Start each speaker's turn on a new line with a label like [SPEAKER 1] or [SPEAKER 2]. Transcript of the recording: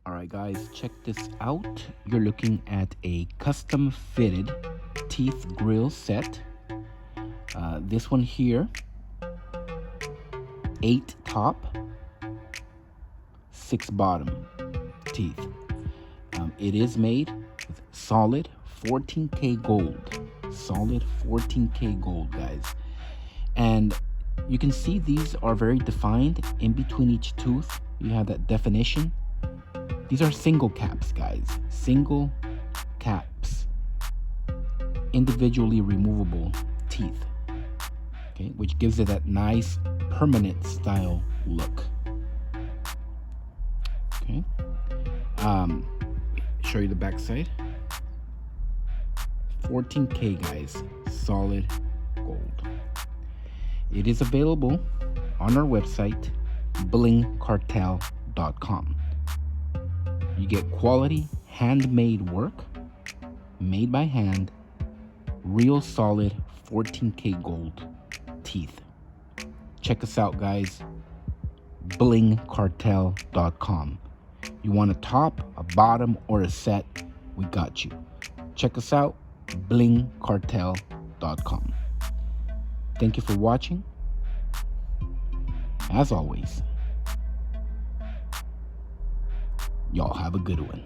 [SPEAKER 1] All right, guys, check this out. You're looking at a custom fitted teeth grill set. This one here, 8 top, 6 bottom teeth. It is made with solid 14K gold. Solid 14K gold, guys. And you can see these are very defined in between each tooth. You have that definition. These are single caps, guys. Single caps. Individually removable teeth. Okay, which gives it that nice permanent style look. Okay. Show you the back side. 14K, guys. Solid gold. It is available on our website, blingcartel.com. You get quality handmade work, made by hand, real solid 14K gold teeth. Check us out, guys. blingcartel.com. You want a top, a bottom, or a set? We got you. Check us out, blingcartel.com. Thank you for watching. As always, y'all have a good one.